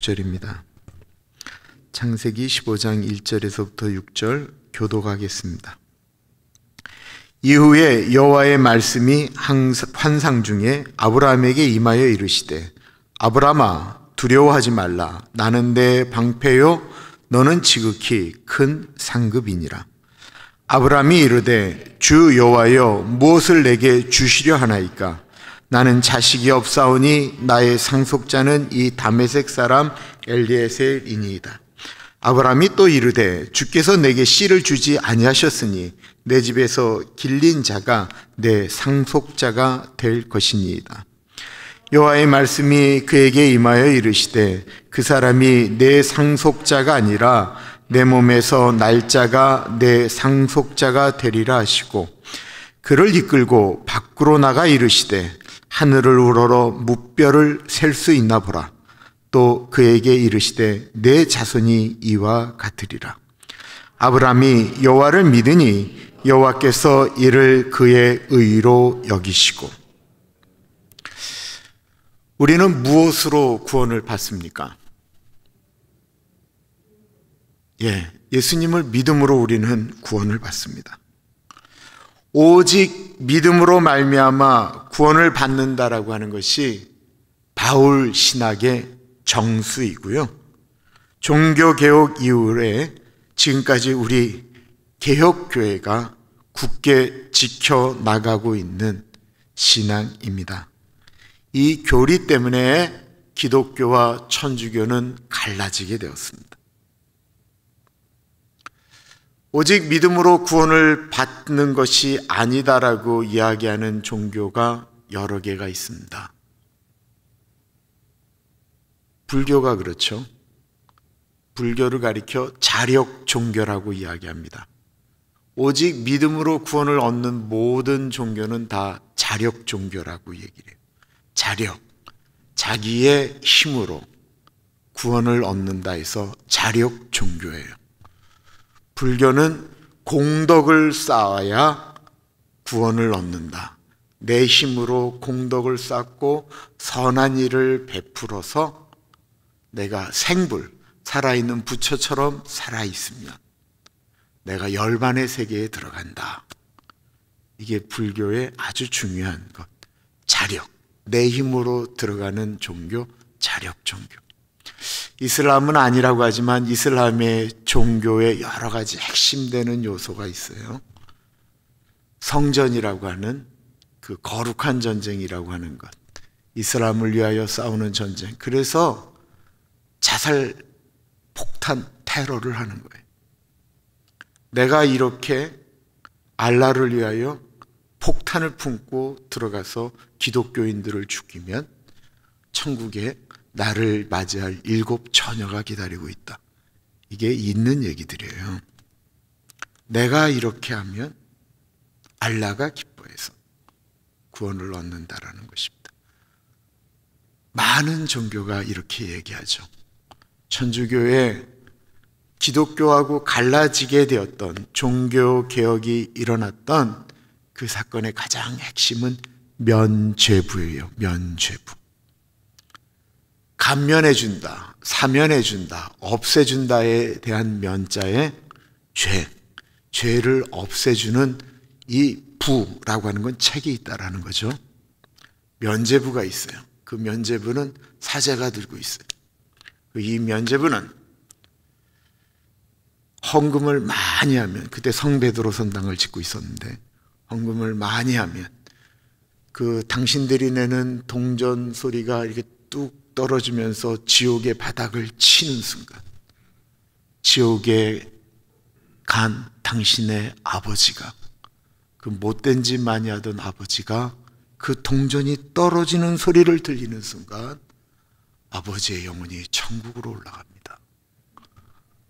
6절입니다. 창세기 15장 1절에서부터 6절 교독하겠습니다. 이후에 여호와의 말씀이 환상 중에 아브라함에게 임하여 이르시되 아브라함아 두려워하지 말라. 나는 내 방패요 너는 지극히 큰 상급이니라. 아브라함이 이르되 주 여호와여 무엇을 내게 주시려 하나이까? 나는 자식이 없사오니 나의 상속자는 이 다메섹 사람 엘리에셀이니이다. 아브라함이 또 이르되 주께서 내게 씨를 주지 아니하셨으니 내 집에서 길린 자가 내 상속자가 될 것이니이다. 여호와의 말씀이 그에게 임하여 이르시되 그 사람이 내 상속자가 아니라 내 몸에서 날짜가 내 상속자가 되리라 하시고 그를 이끌고 밖으로 나가 이르시되 하늘을 우러러 무뼈를 셀 수 있나 보라. 또 그에게 이르시되 내 자손이 이와 같으리라. 아브라함이 여호와를 믿으니 여호와께서 이를 그의 의로 여기시고. 우리는 무엇으로 구원을 받습니까? 예수님을 믿음으로 우리는 구원을 받습니다. 오직 믿음으로 말미암아 구원을 받는다라고 하는 것이 바울 신학의 정수이고요. 종교개혁 이후에 지금까지 우리 개혁교회가 굳게 지켜나가고 있는 신앙입니다. 이 교리 때문에 기독교와 천주교는 갈라지게 되었습니다. 오직 믿음으로 구원을 받는 것이 아니다라고 이야기하는 종교가 여러 개가 있습니다. 불교가 그렇죠. 불교를 가리켜 자력 종교라고 이야기합니다. 오직 믿음으로 구원을 얻는 모든 종교는 다 자력 종교라고 얘기를 해요. 자력, 자기의 힘으로 구원을 얻는다 해서 자력 종교예요. 불교는 공덕을 쌓아야 구원을 얻는다. 내 힘으로 공덕을 쌓고 선한 일을 베풀어서 내가 생불, 살아있는 부처처럼 살아있으면 내가 열반의 세계에 들어간다. 이게 불교의 아주 중요한 것. 자력, 내 힘으로 들어가는 종교, 자력 종교. 이슬람은 아니라고 하지만 이슬람의 종교에 여러 가지 핵심되는 요소가 있어요. 성전이라고 하는 그 거룩한 전쟁이라고 하는 것. 이슬람을 위하여 싸우는 전쟁. 그래서 자살, 폭탄, 테러를 하는 거예요. 내가 이렇게 알라를 위하여 폭탄을 품고 들어가서 기독교인들을 죽이면 천국에 나를 맞이할 7 처녀가 기다리고 있다. 이게 있는 얘기들이에요. 내가 이렇게 하면 알라가 기뻐해서 구원을 얻는다라는 것입니다. 많은 종교가 이렇게 얘기하죠. 천주교에 기독교하고 갈라지게 되었던 종교 개혁이 일어났던 그 사건의 가장 핵심은 면죄부예요. 면죄부. 감면해준다, 사면해준다, 없애준다에 대한 면자의 죄를 없애주는 이 부라고 하는 건 책이 있다라는 거죠. 면죄부가 있어요. 그 면죄부는 사제가 들고 있어요. 이 면죄부는 헌금을 많이 하면, 그때 성베드로 선당을 짓고 있었는데 헌금을 많이 하면 그 당신들이 내는 동전 소리가 이렇게 뚝 떨어지면서 지옥의 바닥을 치는 순간 지옥에 간 당신의 아버지가, 그 못된 짓 많이 하던 아버지가 그 동전이 떨어지는 소리를 들리는 순간 아버지의 영혼이 천국으로 올라갑니다.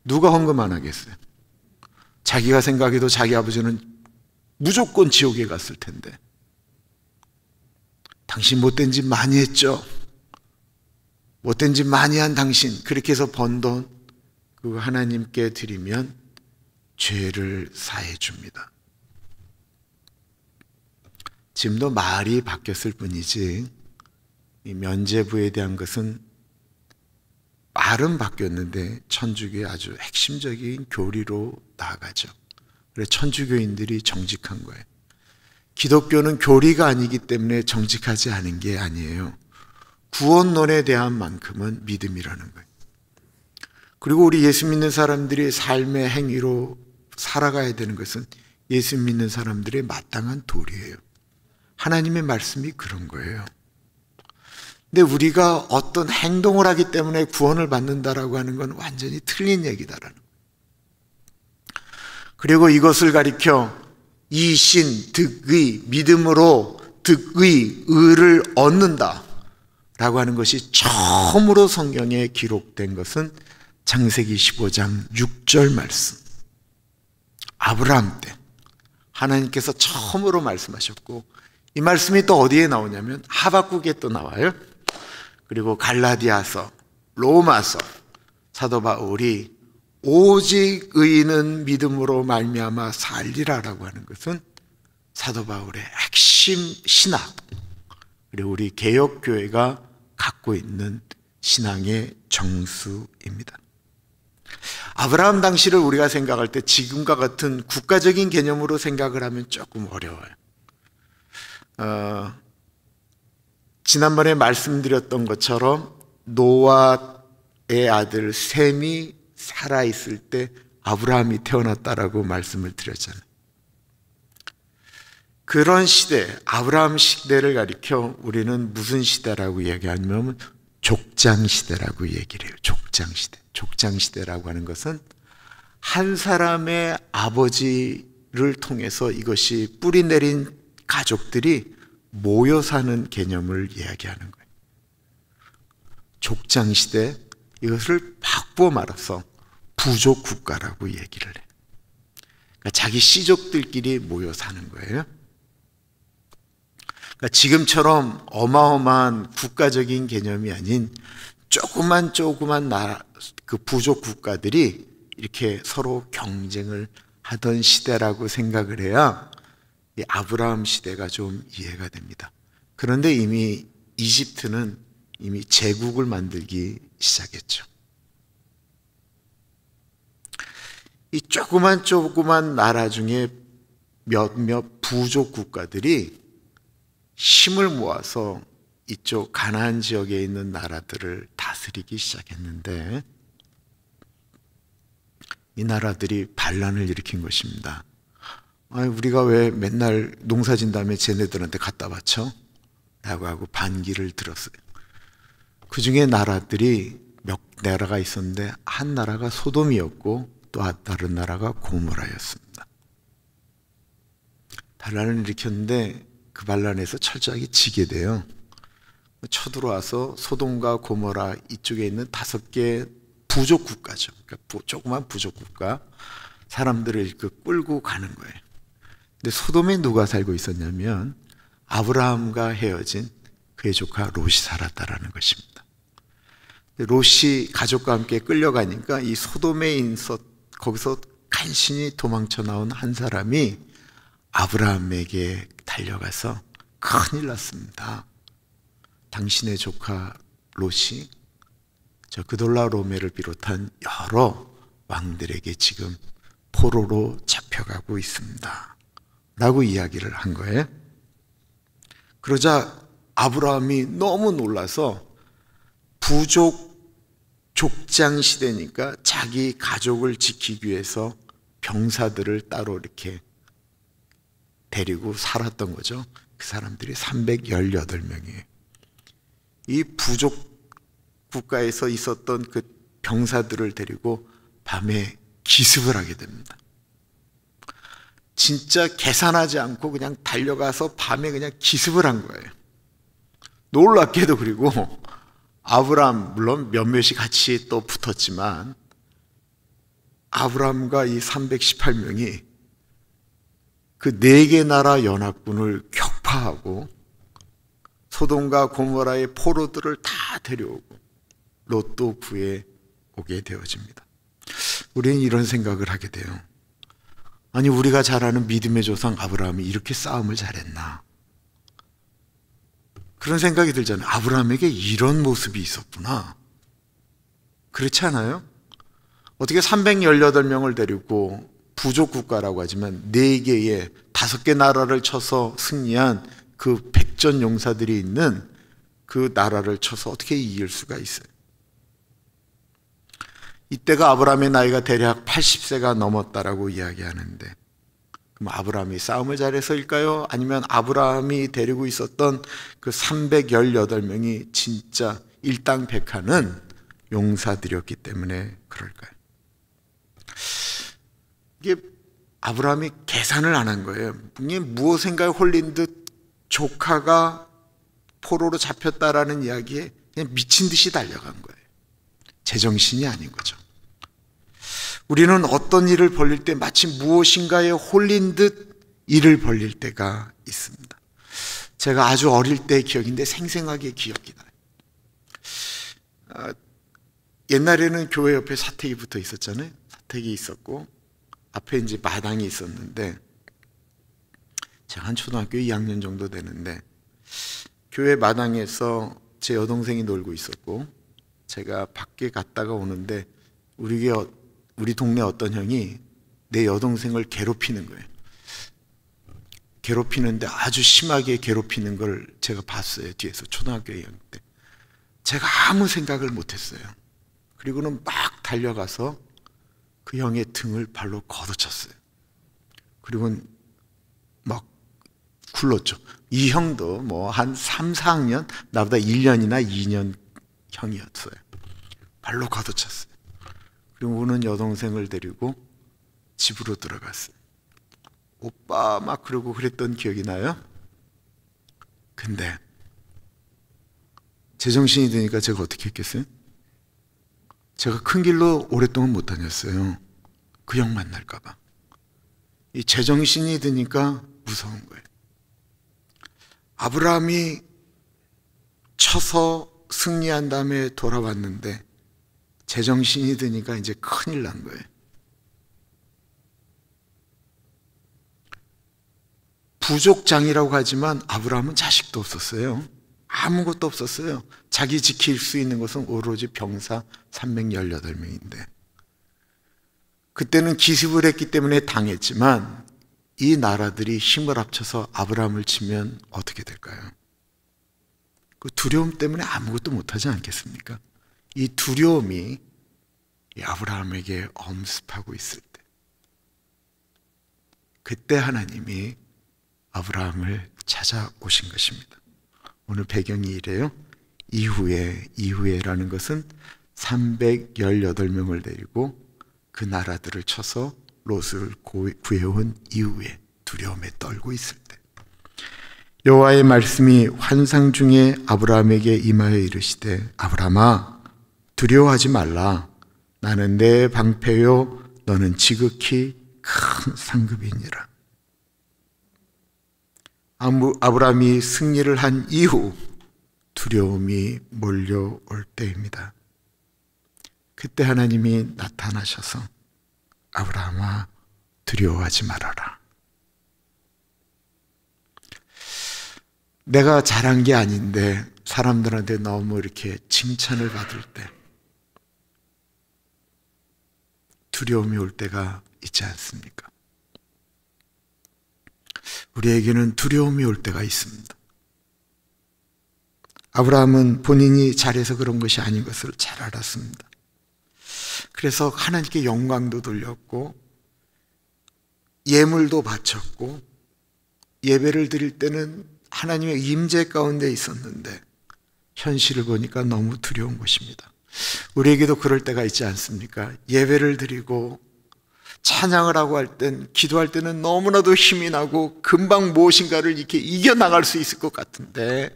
누가 헌금 안 하겠어요? 자기가 생각해도 자기 아버지는 무조건 지옥에 갔을 텐데 당신 못된 짓 많이 했죠? 못된 짓 많이 한 당신, 그렇게 해서 번 돈 그거 하나님께 드리면 죄를 사해 줍니다. 지금도 말이 바뀌었을 뿐이지 이 면죄부에 대한 것은 말은 바뀌었는데 천주교의 아주 핵심적인 교리로 나아가죠. 그래서 천주교인들이 정직한 거예요. 기독교는 교리가 아니기 때문에 정직하지 않은 게 아니에요. 구원론에 대한 만큼은 믿음이라는 거예요. 그리고 우리 예수 믿는 사람들이 삶의 행위로 살아가야 되는 것은 예수 믿는 사람들의 마땅한 도리예요. 하나님의 말씀이 그런 거예요. 근데 우리가 어떤 행동을 하기 때문에 구원을 받는다라고 하는 건 완전히 틀린 얘기다라는 거예요. 그리고 이것을 가리켜 이신 득의, 믿음으로 득의, 의를 얻는다 라고 하는 것이 처음으로 성경에 기록된 것은 창세기 15장 6절 말씀. 아브라함 때 하나님께서 처음으로 말씀하셨고, 이 말씀이 또 어디에 나오냐면 하박국에 또 나와요. 그리고 갈라디아서, 로마서, 사도 바울이 오직 의인은 믿음으로 말미암아 살리라라고 하는 것은 사도 바울의 핵심 신학, 그리고 우리 개혁교회가 갖고 있는 신앙의 정수입니다. 아브라함 당시를 우리가 생각할 때 지금과 같은 국가적인 개념으로 생각을 하면 조금 어려워요. 지난번에 말씀드렸던 것처럼 노아의 아들 셈이 살아있을 때 아브라함이 태어났다라고 말씀을 드렸잖아요. 그런 시대, 아브라함 시대를 가리켜 우리는 무슨 시대라고 얘기하냐면 족장시대라고 얘기를 해요. 족장시대. 족장시대라고 하는 것은 한 사람의 아버지를 통해서 이것이 뿌리 내린 가족들이 모여 사는 개념을 이야기하는 거예요. 족장시대, 이것을 바꾸어 말아서 부족 국가라고 얘기를 해요. 그러니까 자기 씨족들끼리 모여 사는 거예요. 그러니까 지금처럼 어마어마한 국가적인 개념이 아닌 조그만 나라, 그 부족 국가들이 이렇게 서로 경쟁을 하던 시대라고 생각을 해야 이 아브라함 시대가 좀 이해가 됩니다. 그런데 이미 이집트는 이미 제국을 만들기 시작했죠. 이 조그만 나라 중에 몇몇 부족 국가들이 힘을 모아서 이쪽 가나안 지역에 있는 나라들을 다스리기 시작했는데, 이 나라들이 반란을 일으킨 것입니다. 아니, 우리가 왜 맨날 농사진 다음에 쟤네들한테 갖다 바쳐? 라고 하고 반기를 들었어요. 그 중에 나라들이 몇 나라가 있었는데 한 나라가 소돔이었고 또 다른 나라가 고모라였습니다. 반란을 일으켰는데 그 반란에서 철저하게 지게 돼요. 쳐들어와서 소돔과 고모라 이쪽에 있는 5개 부족 국가죠. 그러니까 조그만 부족 국가 사람들을 끌고 가는 거예요. 근데 소돔에 누가 살고 있었냐면 아브라함과 헤어진 그의 조카 롯이 살았다라는 것입니다. 롯이 가족과 함께 끌려가니까 이 소돔에 거기서 간신히 도망쳐 나온 한 사람이 아브라함에게 달려가서 큰일 났습니다. 당신의 조카 롯이 저 그돌라오메를 비롯한 여러 왕들에게 지금 포로로 잡혀가고 있습니다. 라고 이야기를 한 거예요. 그러자 아브라함이 너무 놀라서 족장 시대니까 자기 가족을 지키기 위해서 병사들을 따로 이렇게 데리고 살았던 거죠. 그 사람들이 318명이에요. 이 부족 국가에서 있었던 그 병사들을 데리고 밤에 기습을 하게 됩니다. 진짜 계산하지 않고 그냥 달려가서 밤에 그냥 기습을 한 거예요. 놀랍게도. 그리고 아브라함, 물론 몇몇이 같이 또 붙었지만 아브라함과 이 318명이 그 4개 나라 연합군을 격파하고 소돔과 고모라의 포로들을 다 데려오고 롯도 구해 오게 되어집니다. 우리는 이런 생각을 하게 돼요. 아니, 우리가 잘 아는 믿음의 조상 아브라함이 이렇게 싸움을 잘했나? 그런 생각이 들잖아요. 아브라함에게 이런 모습이 있었구나. 그렇지 않아요? 어떻게 318명을 데리고 부족 국가라고 하지만 4개의 5개 나라를 쳐서 승리한 그 백전 용사들이 있는 그 나라를 쳐서 어떻게 이길 수가 있어요? 이때가 아브라함의 나이가 대략 80세가 넘었다라고 이야기하는데, 그럼 아브라함이 싸움을 잘해서일까요? 아니면 아브라함이 데리고 있었던 그 318명이 진짜 일당백하는 용사들이었기 때문에 그럴까요? 이게 아브라함이 계산을 안 한 거예요. 무엇인가에 홀린 듯 조카가 포로로 잡혔다라는 이야기에 그냥 미친 듯이 달려간 거예요. 제정신이 아닌 거죠. 우리는 어떤 일을 벌릴 때 마치 무엇인가에 홀린 듯 일을 벌릴 때가 있습니다. 제가 아주 어릴 때의 기억인데 생생하게 기억이 나요. 옛날에는 교회 옆에 사택이 붙어 있었잖아요. 사택이 있었고 앞에 이제 마당이 있었는데, 제가 한 초등학교 2학년 정도 되는데 교회 마당에서 제 여동생이 놀고 있었고, 제가 밖에 갔다가 오는데 우리 동네 어떤 형이 내 여동생을 괴롭히는 거예요. 괴롭히는데 아주 심하게 괴롭히는 걸 제가 봤어요. 뒤에서 초등학교 2학년 때. 제가 아무 생각을 못했어요. 그리고는 막 달려가서 그 형의 등을 발로 걷어쳤어요. 그리고는 막 굴렀죠. 이 형도 뭐 한 3, 4학년, 나보다 1년이나 2년 형이었어요. 발로 걷어쳤어요. 그리고 우는 여동생을 데리고 집으로 들어갔어요. 오빠 막 그러고 그랬던 기억이 나요. 근데 제정신이 드니까 제가 어떻게 했겠어요? 제가 큰 길로 오랫동안 못 다녔어요. 그 형 만날까 봐. 이 제정신이 드니까 무서운 거예요. 아브라함이 쳐서 승리한 다음에 돌아왔는데 제정신이 드니까 이제 큰일 난 거예요. 부족장이라고 하지만 아브라함은 자식도 없었어요. 아무것도 없었어요. 자기 지킬 수 있는 것은 오로지 병사 318명인데, 그때는 기습을 했기 때문에 당했지만 이 나라들이 힘을 합쳐서 아브라함을 치면 어떻게 될까요? 그 두려움 때문에 아무것도 못하지 않겠습니까? 이 두려움이 아브라함에게 엄습하고 있을 때, 그때 하나님이 아브라함을 찾아오신 것입니다. 오늘 배경이 이래요. 이후에라는 것은 318명을 데리고 그 나라들을 쳐서 롯을 구해온 이후에 두려움에 떨고 있을 때, 여호와의 말씀이 환상 중에 아브라함에게 임하여 이르시되 아브라함아 두려워하지 말라. 나는 내 방패요 너는 지극히 큰 상급이니라. 아브라함이 승리를 한 이후 두려움이 몰려올 때입니다. 그때 하나님이 나타나셔서 아브라함아 두려워하지 말아라. 내가 잘한 게 아닌데 사람들한테 너무 이렇게 칭찬을 받을 때 두려움이 올 때가 있지 않습니까? 우리에게는 두려움이 올 때가 있습니다. 아브라함은 본인이 잘해서 그런 것이 아닌 것을 잘 알았습니다. 그래서 하나님께 영광도 돌렸고 예물도 바쳤고 예배를 드릴 때는 하나님의 임재 가운데 있었는데 현실을 보니까 너무 두려운 것입니다. 우리에게도 그럴 때가 있지 않습니까? 예배를 드리고 찬양을 하고 할 땐, 기도할 때는 너무나도 힘이 나고 금방 무엇인가를 이렇게 이겨나갈 수 있을 것 같은데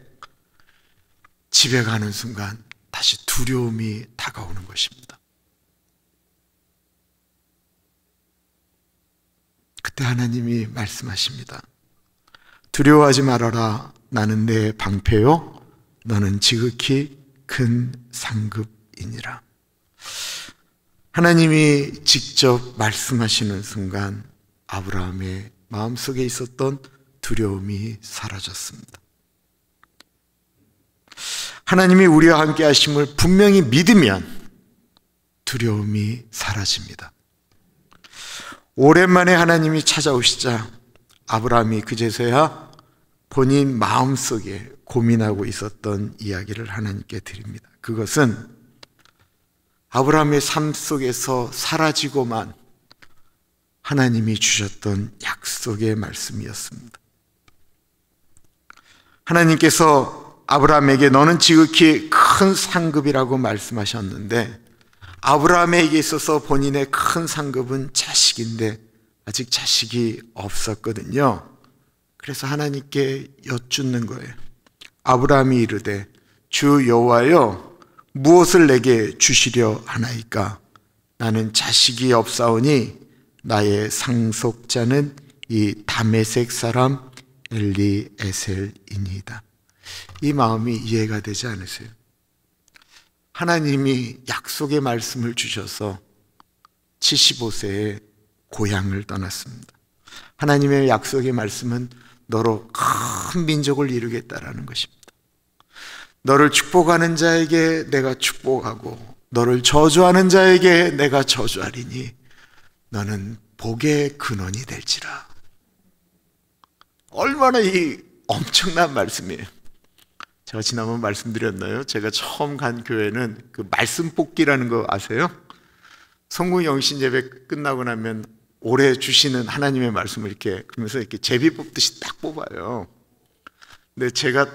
집에 가는 순간 다시 두려움이 다가오는 것입니다. 그때 하나님이 말씀하십니다. 두려워하지 말아라. 나는 내 방패요 너는 지극히 큰 상급이니라. 하나님이 직접 말씀하시는 순간 아브라함의 마음속에 있었던 두려움이 사라졌습니다. 하나님이 우리와 함께 하심을 분명히 믿으면 두려움이 사라집니다. 오랜만에 하나님이 찾아오시자 아브라함이 그제서야 본인 마음속에 고민하고 있었던 이야기를 하나님께 드립니다. 그것은 아브라함의 삶 속에서 사라지고만 하나님이 주셨던 약속의 말씀이었습니다. 하나님께서 아브라함에게 너는 지극히 큰 상급이라고 말씀하셨는데, 아브라함에게 있어서 본인의 큰 상급은 자식인데 아직 자식이 없었거든요. 그래서 하나님께 여쭙는 거예요. 아브라함이 이르되 주 여호와여 무엇을 내게 주시려 하나이까? 나는 자식이 없사오니 나의 상속자는 이 다메섹 사람 엘리에셀이니이다. 이 마음이 이해가 되지 않으세요? 하나님이 약속의 말씀을 주셔서 75세에 고향을 떠났습니다. 하나님의 약속의 말씀은 너로 큰 민족을 이루겠다라는 것입니다. 너를 축복하는 자에게 내가 축복하고 너를 저주하는 자에게 내가 저주하리니 너는 복의 근원이 될지라. 얼마나 이 엄청난 말씀이에요. 제가 지난번 말씀드렸나요? 제가 처음 간 교회는 그 말씀 뽑기라는 거 아세요? 성공 영신 예배 끝나고 나면 올해 주시는 하나님의 말씀을 이렇게 그러면서 이렇게 제비 뽑듯이 딱 뽑아요. 근데 제가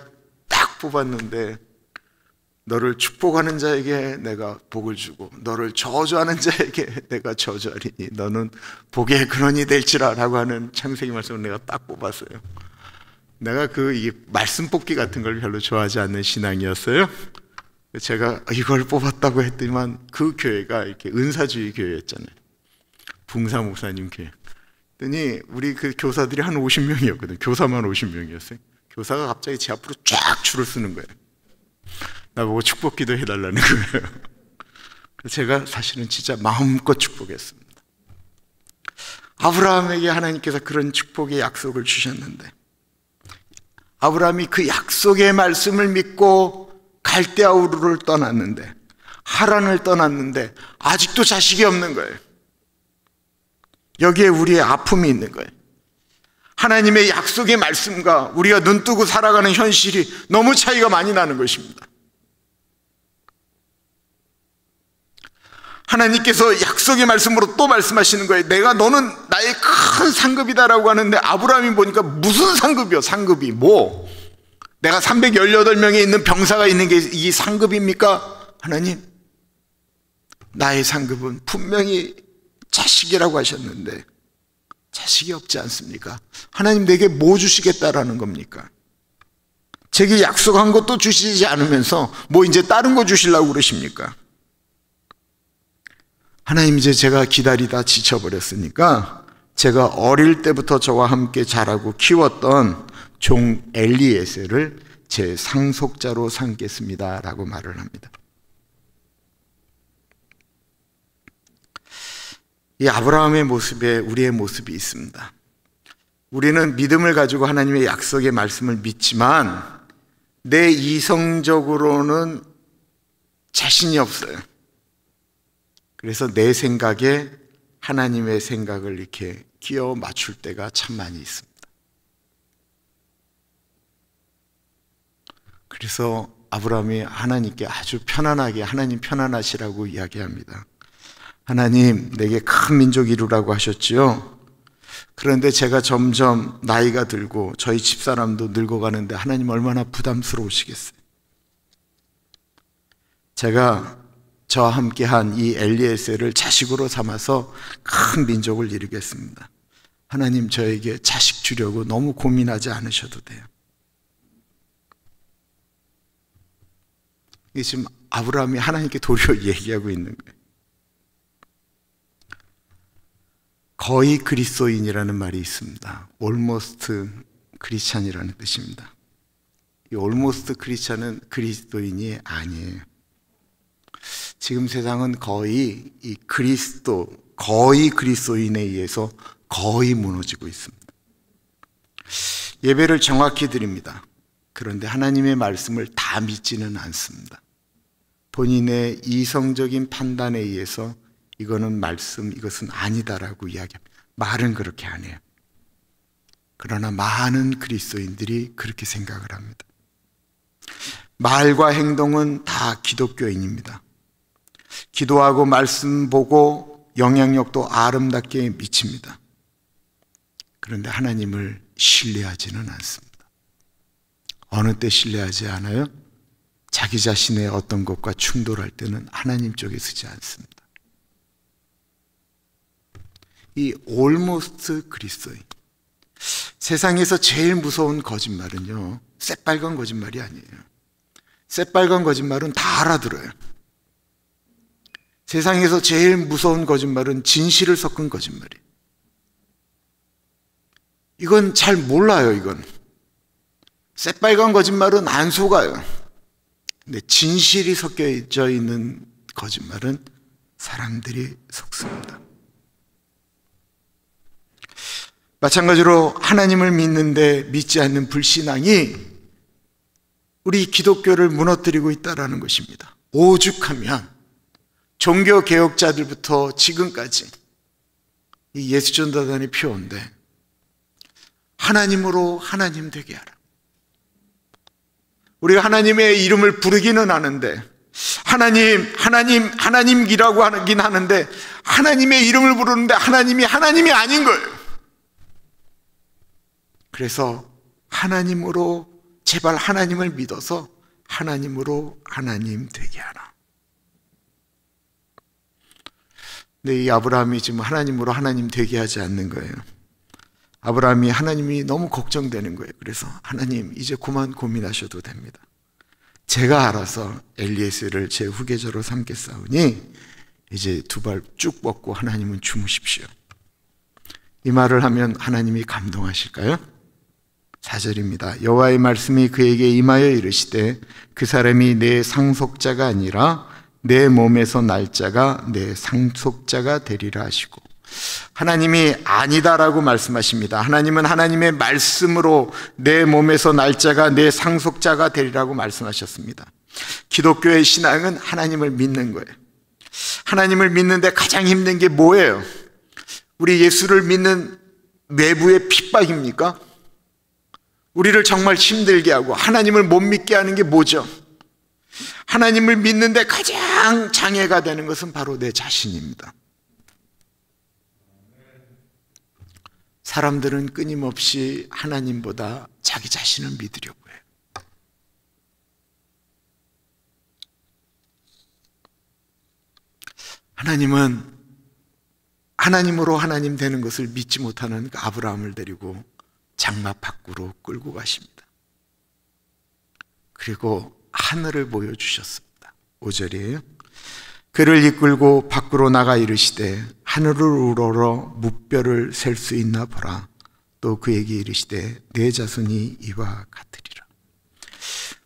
딱 뽑았는데 너를 축복하는 자에게 내가 복을 주고 너를 저주하는 자에게 내가 저주하리니 너는 복의 근원이 될지라 라고 하는 창세기 말씀을 내가 딱 뽑았어요. 내가 이 말씀 뽑기 같은 걸 별로 좋아하지 않는 신앙이었어요. 제가 이걸 뽑았다고 했더니만 그 교회가 이렇게 은사주의 교회였잖아요. 붕사 목사님 교회. 그랬더니 우리 그 교사들이 한 50명이었거든요. 교사만 50명이었어요. 교사가 갑자기 제 앞으로 쫙 줄을 쓰는 거예요. 나보고 축복기도 해달라는 거예요. 그래서 제가 사실은 진짜 마음껏 축복했습니다. 아브라함에게 하나님께서 그런 축복의 약속을 주셨는데 아브라함이 그 약속의 말씀을 믿고 갈대아 우르를 떠났는데, 하란을 떠났는데 아직도 자식이 없는 거예요. 여기에 우리의 아픔이 있는 거예요. 하나님의 약속의 말씀과 우리가 눈뜨고 살아가는 현실이 너무 차이가 많이 나는 것입니다. 하나님께서 약속의 말씀으로 또 말씀하시는 거예요. 너는 나의 큰 상급이다라고 하는데 아브라함이 보니까 무슨 상급이요? 상급이 뭐? 내가 318명에 있는 병사가 있는 게 이 상급입니까? 하나님, 나의 상급은 분명히 자식이라고 하셨는데 자식이 없지 않습니까? 하나님 내게 뭐 주시겠다라는 겁니까? 제게 약속한 것도 주시지 않으면서 뭐 이제 다른 거 주시려고 그러십니까? 하나님, 이제 제가 기다리다 지쳐버렸으니까 제가 어릴 때부터 저와 함께 자라고 키웠던 종 엘리에셀을 제 상속자로 삼겠습니다 라고 말을 합니다. 이 아브라함의 모습에 우리의 모습이 있습니다. 우리는 믿음을 가지고 하나님의 약속의 말씀을 믿지만 내 이성적으로는 자신이 없어요. 그래서 내 생각에 하나님의 생각을 이렇게 끼워 맞출 때가 참 많이 있습니다. 그래서 아브라함이 하나님께 아주 편안하게 하나님 편안하시라고 이야기합니다. 하나님, 내게 큰 민족 이루라고 하셨지요. 그런데 제가 점점 나이가 들고 저희 집사람도 늙어가는데 하나님 얼마나 부담스러우시겠어요. 제가 저와 함께한 이 엘리에셀을 자식으로 삼아서 큰 민족을 이루겠습니다. 하나님, 저에게 자식 주려고 너무 고민하지 않으셔도 돼요. 이게 지금 아브라함이 하나님께 도리어 얘기하고 있는 거예요. 거의 그리스도인이라는 말이 있습니다. almost 크리스찬이라는 뜻입니다. 이 almost 크리스찬은 그리스도인이 아니에요. 지금 세상은 거의 거의 그리스도인에 의해서 거의 무너지고 있습니다. 예배를 정확히 드립니다. 그런데 하나님의 말씀을 다 믿지는 않습니다. 본인의 이성적인 판단에 의해서 이거는 말씀, 이것은 아니다라고 이야기합니다. 말은 그렇게 안 해요. 그러나 많은 그리스도인들이 그렇게 생각을 합니다. 말과 행동은 다 기독교인입니다. 기도하고 말씀 보고 영향력도 아름답게 미칩니다. 그런데 하나님을 신뢰하지는 않습니다. 어느 때 신뢰하지 않아요? 자기 자신의 어떤 것과 충돌할 때는 하나님 쪽에 서지 않습니다. 이 almost 그리스도인, 세상에서 제일 무서운 거짓말은요, 새빨간 거짓말이 아니에요. 새빨간 거짓말은 다 알아들어요. 세상에서 제일 무서운 거짓말은 진실을 섞은 거짓말이에요. 이건 잘 몰라요, 이건. 새빨간 거짓말은 안 속아요. 근데 진실이 섞여져 있는 거짓말은 사람들이 속습니다. 마찬가지로 하나님을 믿는데 믿지 않는 불신앙이 우리 기독교를 무너뜨리고 있다는 것입니다. 오죽하면 종교개혁자들부터 지금까지 이 예수전도단의 표어인데, 하나님으로 하나님 되게 하라. 우리가 하나님의 이름을 부르기는 하는데, 하나님이라고 하긴 하는데, 하나님의 이름을 부르는데 하나님이 아닌 거예요. 그래서 하나님으로, 제발 하나님을 믿어서 하나님으로 하나님 되게 하라. 근데 이 아브라함이 지금 하나님으로 하나님 되게 하지 않는 거예요. 하나님이 너무 걱정되는 거예요. 그래서 하나님, 이제 그만 고민하셔도 됩니다. 제가 알아서 엘리에셀을 제 후계자로 삼겠사오니 이제 두 발 쭉 뻗고 하나님은 주무십시오. 이 말을 하면 하나님이 감동하실까요? 4절입니다. 여호와의 말씀이 그에게 임하여 이르시되 그 사람이 내 상속자가 아니라 내 몸에서 날 자가 내 상속자가 되리라 하시고, 하나님이 아니다라고 말씀하십니다. 하나님은 하나님의 말씀으로 내 몸에서 날 자가 내 상속자가 되리라고 말씀하셨습니다. 기독교의 신앙은 하나님을 믿는 거예요. 하나님을 믿는데 가장 힘든 게 뭐예요? 우리 예수를 믿는 외부의 핍박입니까? 우리를 정말 힘들게 하고 하나님을 못 믿게 하는 게 뭐죠? 하나님을 믿는데 가장 장애가 되는 것은 바로 내 자신입니다. 사람들은 끊임없이 하나님보다 자기 자신을 믿으려고 해요. 하나님은 하나님으로 하나님 되는 것을 믿지 못하는 아브라함을 데리고 장막 밖으로 끌고 가십니다. 그리고 하늘을 보여주셨습니다. 5절이에요. 그를 이끌고 밖으로 나가 이르시되 하늘을 우러러 무뼈를 셀 수 있나 보라. 또 그에게 이르시되 내 자손이 이와 같으리라.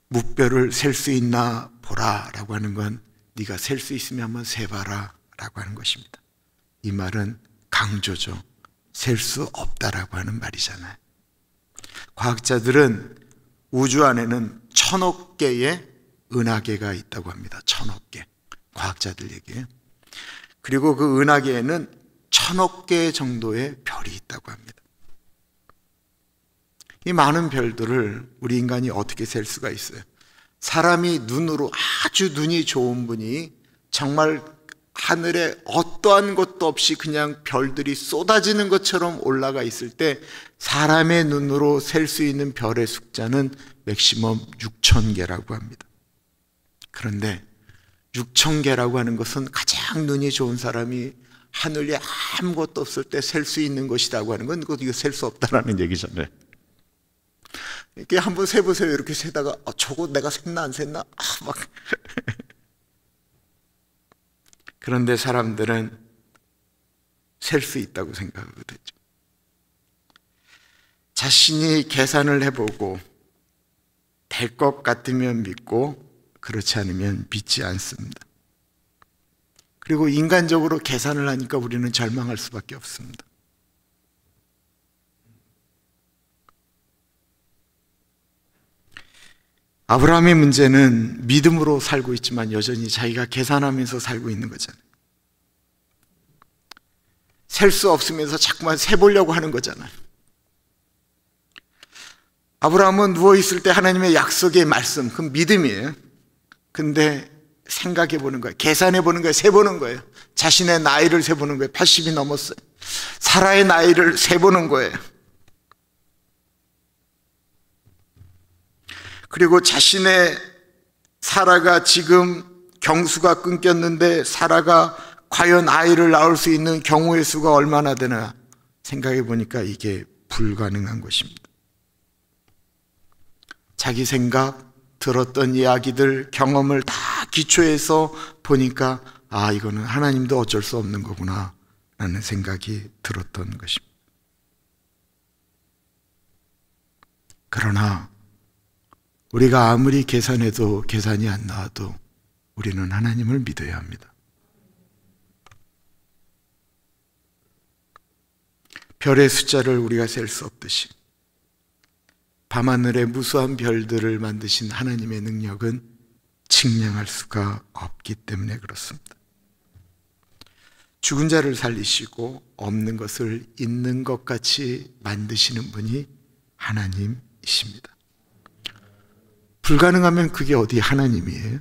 무뼈를 셀 수 있나 보라 라고 하는 건 네가 셀 수 있으면 한번 세봐라 라고 하는 것입니다. 이 말은 강조죠. 셀 수 없다라고 하는 말이잖아요. 과학자들은 우주 안에는 1000억 개의 은하계가 있다고 합니다. 1000억 개. 과학자들 얘기예요. 그리고 그 은하계에는 1000억 개 정도의 별이 있다고 합니다. 이 많은 별들을 우리 인간이 어떻게 셀 수가 있어요? 사람이 눈으로, 아주 눈이 좋은 분이 정말 하늘에 어떠한 것도 없이 그냥 별들이 쏟아지는 것처럼 올라가 있을 때 사람의 눈으로 셀 수 있는 별의 숫자는 맥시멈 6000개라고 합니다. 그런데 6000개라고 하는 것은 가장 눈이 좋은 사람이 하늘에 아무것도 없을 때 셀 수 있는 것이라고 하는 건 이거 셀 수 없다라는 얘기잖아요. 이렇게 한번 세보세요. 이렇게 세다가 저거 내가 샜나 안 샜나? 막 그런데 사람들은 셀 수 있다고 생각하거든요. 자신이 계산을 해보고 될 것 같으면 믿고 그렇지 않으면 믿지 않습니다. 그리고 인간적으로 계산을 하니까 우리는 절망할 수밖에 없습니다. 아브라함의 문제는 믿음으로 살고 있지만 여전히 자기가 계산하면서 살고 있는 거잖아요. 셀 수 없으면서 자꾸만 세보려고 하는 거잖아요. 아브라함은 누워있을 때 하나님의 약속의 말씀, 그 믿음이에요. 근데 생각해 보는 거예요. 계산해 보는 거예요. 세보는 거예요. 자신의 나이를 세보는 거예요. 80이 넘었어요. 사라의 나이를 세보는 거예요. 그리고 자신의 사라가 지금 경수가 끊겼는데 사라가 과연 아이를 낳을 수 있는 경우의 수가 얼마나 되나 생각해 보니까 이게 불가능한 것입니다. 자기 생각, 들었던 이야기들, 경험을 다 기초해서 보니까 이거는 하나님도 어쩔 수 없는 거구나 라는 생각이 들었던 것입니다. 그러나 우리가 아무리 계산해도 계산이 안 나와도 우리는 하나님을 믿어야 합니다. 별의 숫자를 우리가 셀 수 없듯이 밤하늘의 무수한 별들을 만드신 하나님의 능력은 측량할 수가 없기 때문에 그렇습니다. 죽은 자를 살리시고 없는 것을 있는 것 같이 만드시는 분이 하나님이십니다. 불가능하면 그게 어디 하나님이에요?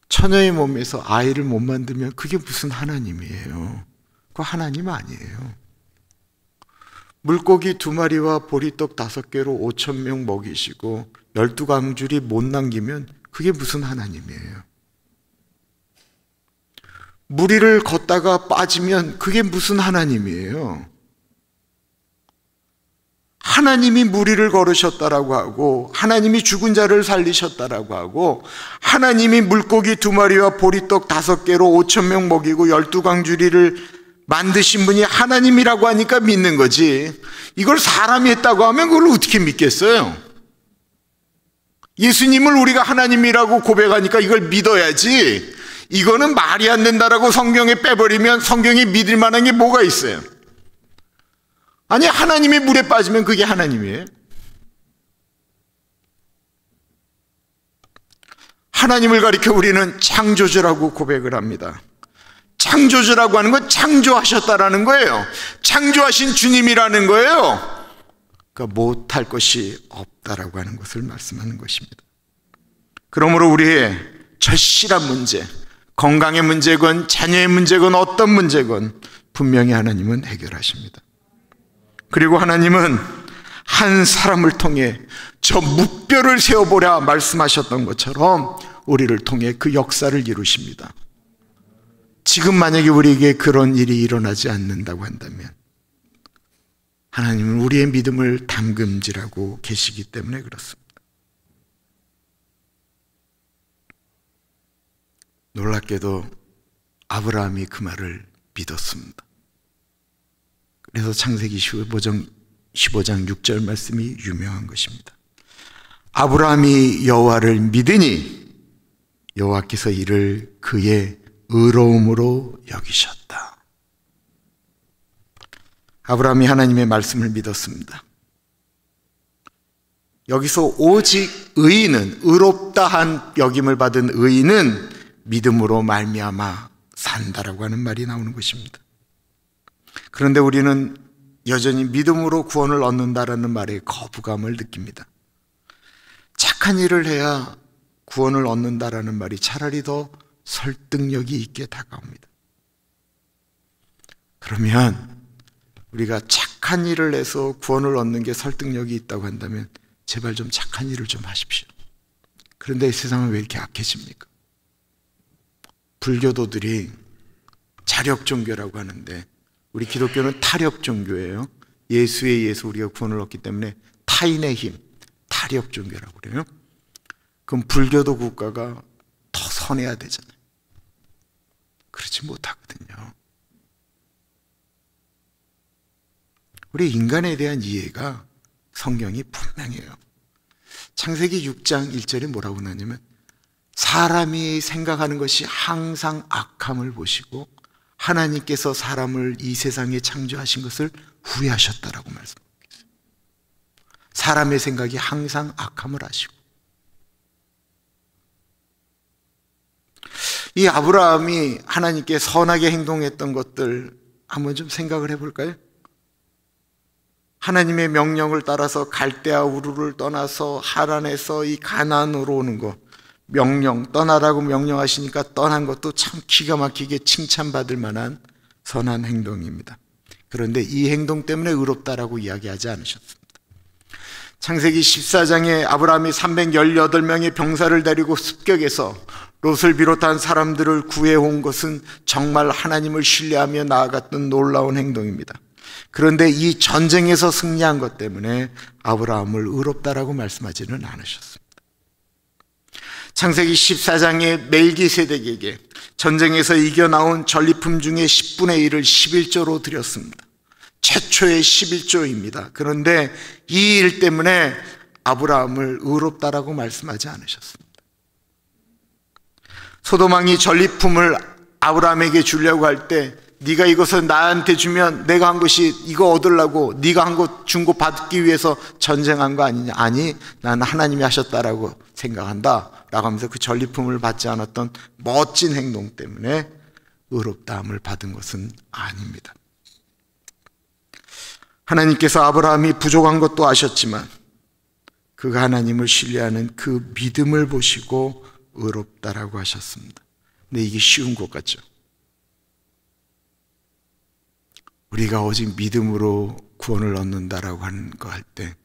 처녀의 몸에서 아이를 못 만들면 그게 무슨 하나님이에요? 그거 하나님 아니에요. 물고기 2마리와 보리떡 5개로 5,000명 먹이시고 12광줄이 못 남기면 그게 무슨 하나님이에요? 무리를 걷다가 빠지면 그게 무슨 하나님이에요? 하나님이 무리를 걸으셨다라고 하고 하나님이 죽은 자를 살리셨다라고 하고 하나님이 물고기 2마리와 보리떡 5개로 5,000명 먹이고 12광주리를 만드신 분이 하나님이라고 하니까 믿는 거지, 이걸 사람이 했다고 하면 그걸 어떻게 믿겠어요? 예수님을 우리가 하나님이라고 고백하니까 이걸 믿어야지, 이거는 말이 안 된다라고 성경에 빼버리면 성경이 믿을 만한 게 뭐가 있어요? 아니, 하나님이 물에 빠지면 그게 하나님이에요? 하나님을 가리켜 우리는 창조주라고 고백을 합니다. 창조주라고 하는 건 창조하셨다라는 거예요. 창조하신 주님이라는 거예요. 그러니까 못할 것이 없다라고 하는 것을 말씀하는 것입니다. 그러므로 우리의 절실한 문제, 건강의 문제건 자녀의 문제건 어떤 문제건 분명히 하나님은 해결하십니다. 그리고 하나님은 한 사람을 통해 저 묵뼈를 세워보라 말씀하셨던 것처럼 우리를 통해 그 역사를 이루십니다. 지금 만약에 우리에게 그런 일이 일어나지 않는다고 한다면 하나님은 우리의 믿음을 담금질하고 계시기 때문에 그렇습니다. 놀랍게도 아브라함이 그 말을 믿었습니다. 그래서 창세기 15장 6절 말씀이 유명한 것입니다. 아브라함이 여호와를 믿으니 여호와께서 이를 그의 의로움으로 여기셨다. 아브라함이 하나님의 말씀을 믿었습니다. 여기서 오직 의인은, 의롭다 한 여김을 받은 의인은 믿음으로 말미암아 산다라고 하는 말이 나오는 것입니다. 그런데 우리는 여전히 믿음으로 구원을 얻는다라는 말에 거부감을 느낍니다. 착한 일을 해야 구원을 얻는다라는 말이 차라리 더 설득력이 있게 다가옵니다. 그러면 우리가 착한 일을 해서 구원을 얻는 게 설득력이 있다고 한다면 제발 좀 착한 일을 좀 하십시오. 그런데 이 세상은 왜 이렇게 악해집니까? 불교도들이 자력 종교라고 하는데 우리 기독교는 타력 종교예요. 예수에 의해서 우리가 구원을 얻기 때문에 타인의 힘, 타력 종교라고 그래요. 그럼 불교도 국가가 더 선해야 되잖아요. 그렇지 못하거든요. 우리 인간에 대한 이해가 성경이 분명해요. 창세기 6장 1절에 뭐라고 나냐면 사람이 생각하는 것이 항상 악함을 보시고 하나님께서 사람을 이 세상에 창조하신 것을 후회하셨다라고 말씀하고 있어요. 사람의 생각이 항상 악함을 아시고. 이 아브라함이 하나님께 선하게 행동했던 것들 한번 좀 생각을 해볼까요? 하나님의 명령을 따라서 갈대아 우르를 떠나서 하란에서 이 가나안으로 오는 것, 떠나라고 명령하시니까 떠난 것도 참 기가 막히게 칭찬받을 만한 선한 행동입니다. 그런데 이 행동 때문에 의롭다라고 이야기하지 않으셨습니다. 창세기 14장에 아브라함이 318명의 병사를 데리고 습격해서 롯을 비롯한 사람들을 구해온 것은 정말 하나님을 신뢰하며 나아갔던 놀라운 행동입니다. 그런데 이 전쟁에서 승리한 것 때문에 아브라함을 의롭다라고 말씀하지는 않으셨습니다. 창세기 14장에 멜기세덱에게 전쟁에서 이겨나온 전리품 중에 10분의 1을 11조로 드렸습니다. 최초의 11조입니다. 그런데 이 일 때문에 아브라함을 의롭다라고 말씀하지 않으셨습니다. 소돔왕이 전리품을 아브라함에게 주려고 할 때 네가 이것을 나한테 주면 내가 한 것이 이거 얻으려고 네가 한 것 준 거 받기 위해서 전쟁한 거 아니냐. 아니, 나는 하나님이 하셨다라고 생각한다 라고 하면서 그 전리품을 받지 않았던 멋진 행동 때문에 의롭다함을 받은 것은 아닙니다. 하나님께서 아브라함이 부족한 것도 아셨지만 그가 하나님을 신뢰하는 그 믿음을 보시고 의롭다라고 하셨습니다. 근데 이게 쉬운 것 같죠? 우리가 오직 믿음으로 구원을 얻는다라고 하는 거 할 때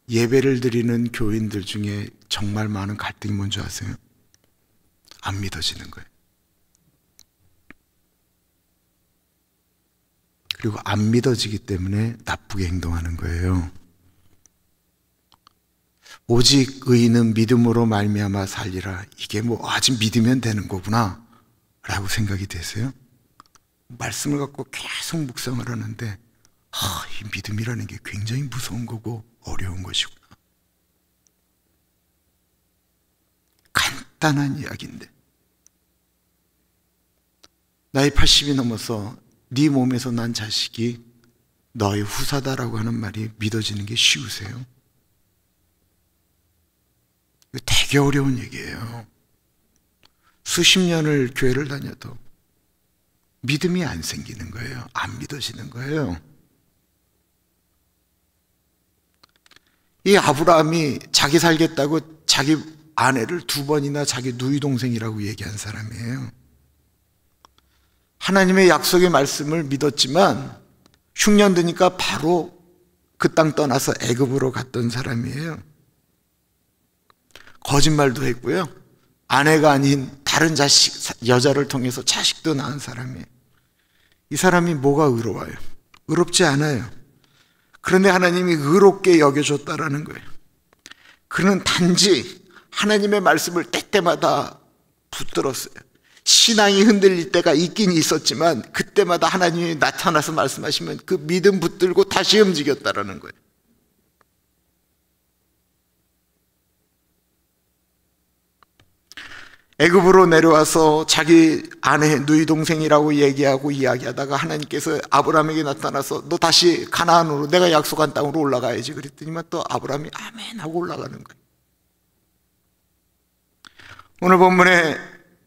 예배를 드리는 교인들 중에 정말 많은 갈등이 뭔지 아세요? 안 믿어지는 거예요. 그리고 안 믿어지기 때문에 나쁘게 행동하는 거예요. 오직 의인은 믿음으로 말미암아 살리라. 이게 뭐 아직 믿으면 되는 거구나 라고 생각이 되세요? 말씀을 갖고 계속 묵상을 하는데 이 믿음이라는 게 굉장히 무서운 거고 어려운 것이구나. 간단한 이야기인데 나이 80이 넘어서 네 몸에서 난 자식이 너의 후사다라고 하는 말이 믿어지는 게 쉬우세요? 이거 되게 어려운 얘기예요. 수십 년을 교회를 다녀도 믿음이 안 생기는 거예요. 안 믿어지는 거예요. 이 아브라함이 자기 살겠다고 자기 아내를 2번이나 자기 누이 동생이라고 얘기한 사람이에요. 하나님의 약속의 말씀을 믿었지만 흉년 드니까 바로 그 땅 떠나서 애굽으로 갔던 사람이에요. 거짓말도 했고요. 아내가 아닌 다른 여자를 통해서 자식도 낳은 사람이에요. 이 사람이 뭐가 의로워요? 의롭지 않아요. 그런데 하나님이 의롭게 여겨줬다라는 거예요. 그는 단지 하나님의 말씀을 때때마다 붙들었어요. 신앙이 흔들릴 때가 있긴 있었지만 그때마다 하나님이 나타나서 말씀하시면 그 믿음 붙들고 다시 움직였다라는 거예요. 애굽으로 내려와서 자기 아내 누이 동생이라고 얘기하고 이야기하다가 하나님께서 아브라함에게 나타나서 너 다시 가나안으로 내가 약속한 땅으로 올라가야지 그랬더니만 또 아브라함이 아멘 하고 올라가는 거예요. 오늘 본문에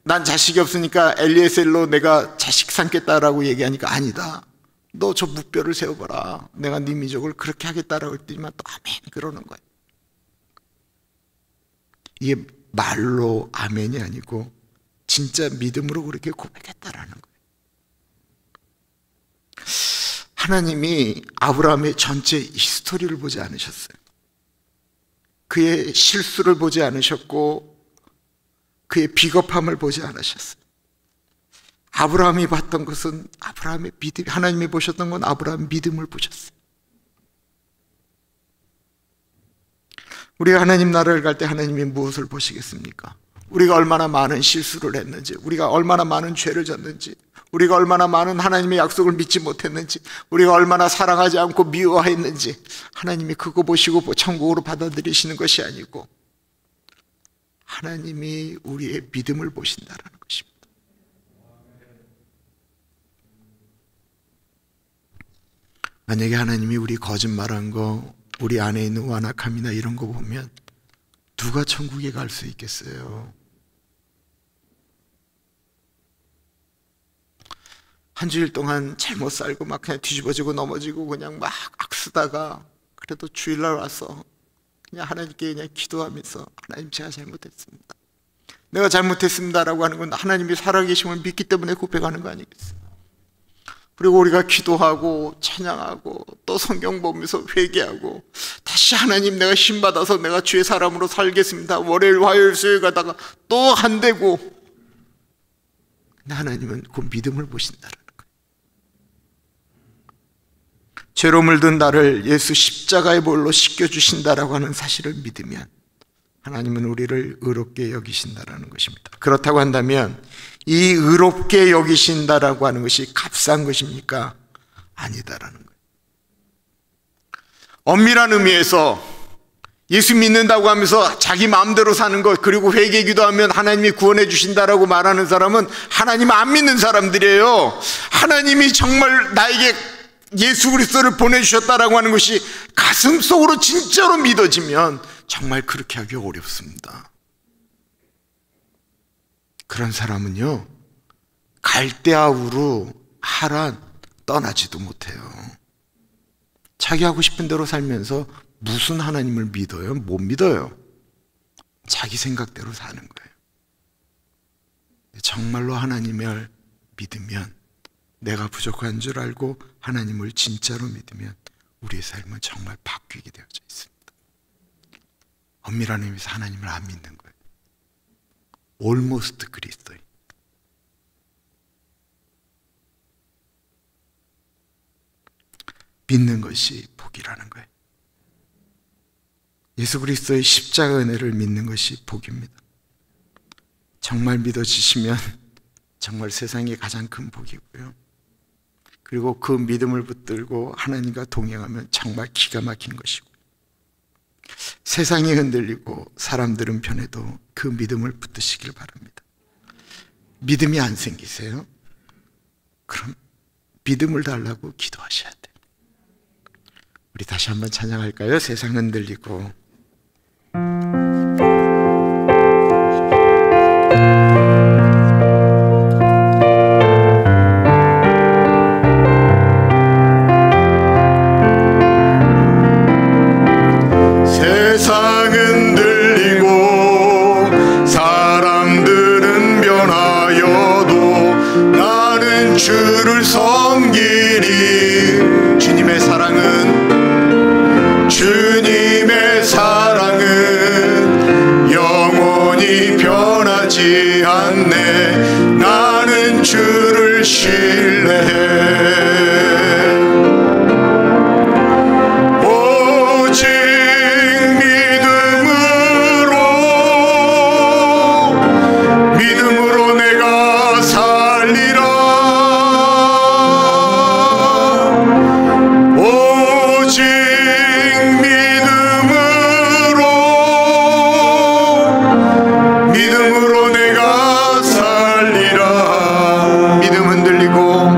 난 자식이 없으니까 엘리에셀로 내가 자식 삼겠다라고 얘기하니까 아니다. 너 저 묵뼈를 세워봐라. 내가 네 민족을 그렇게 하겠다라고 했더니만 또 아멘 그러는 거예요. 이게 말로 아멘이 아니고 진짜 믿음으로 그렇게 고백했다라는 거예요. 하나님이 아브라함의 전체 히스토리를 보지 않으셨어요. 그의 실수를 보지 않으셨고 그의 비겁함을 보지 않으셨어요. 아브라함이 봤던 것은 아브라함의 믿음, 하나님이 보셨던 건 아브라함의 믿음을 보셨어요. 우리가 하나님 나라를 갈 때 하나님이 무엇을 보시겠습니까? 우리가 얼마나 많은 실수를 했는지, 우리가 얼마나 많은 죄를 졌는지, 우리가 얼마나 많은 하나님의 약속을 믿지 못했는지, 우리가 얼마나 사랑하지 않고 미워했는지 하나님이 그거 보시고 천국으로 받아들이시는 것이 아니고 하나님이 우리의 믿음을 보신다는 것입니다. 만약에 하나님이 우리 거짓말한 거 우리 안에 있는 완악함이나 이런 거 보면 누가 천국에 갈 수 있겠어요? 한 주일 동안 잘못 살고 막 그냥 뒤집어지고 넘어지고 그냥 막 악쓰다가 그래도 주일날 와서 그냥 하나님께 그냥 기도하면서 하나님 제가 잘못했습니다. 내가 잘못했습니다라고 하는 건 하나님이 살아계심을 믿기 때문에 고백하는 거 아니겠어요? 그리고 우리가 기도하고 찬양하고 또 성경 보면서 회개하고 다시 하나님 내가 힘받아서 내가 주의 사람으로 살겠습니다. 월요일 화요일 수요일 가다가 또 안 되고, 근데 하나님은 그 믿음을 보신다는 거예요. 죄로 물든 나를 예수 십자가의 볼로 씻겨주신다라고 하는 사실을 믿으면 하나님은 우리를 의롭게 여기신다라는 것입니다. 그렇다고 한다면 이 의롭게 여기신다라고 하는 것이 값싼 것입니까? 아니다라는 거예요. 엄밀한 의미에서 예수 믿는다고 하면서 자기 마음대로 사는 것, 그리고 회개 기도하면 하나님이 구원해 주신다라고 말하는 사람은 하나님 안 믿는 사람들이에요. 하나님이 정말 나에게 예수 그리스도를 보내주셨다라고 하는 것이 가슴속으로 진짜로 믿어지면 정말 그렇게 하기 어렵습니다. 그런 사람은요, 갈대아우로 하란 떠나지도 못해요. 자기 하고 싶은 대로 살면서 무슨 하나님을 믿어요? 못 믿어요. 자기 생각대로 사는 거예요. 정말로 하나님을 믿으면, 내가 부족한 줄 알고 하나님을 진짜로 믿으면 우리의 삶은 정말 바뀌게 되어져 있습니다. 엄밀한 의미에서 하나님을 안 믿는 거예요. almost 그리스도인. 믿는 것이 복이라는 거예요. 예수 그리스도의 십자가 은혜를 믿는 것이 복입니다. 정말 믿어지시면 정말 세상의 가장 큰 복이고요. 그리고 그 믿음을 붙들고 하나님과 동행하면 정말 기가 막힌 것이고, 세상이 흔들리고 사람들은 변해도 그 믿음을 붙드시길 바랍니다. 믿음이 안 생기세요? 그럼 믿음을 달라고 기도하셔야 돼요. 우리 다시 한번 찬양할까요? 세상 흔들리고. 세상은 들리고 사람들은 변하여도 나는 주를 섬기리. 주님의 사랑은 영원히 변하지 않네. 나는 주를 신뢰해. 믿음으로 내가 살리라. 오직 믿음으로 내가 살리라. 믿음 흔들리고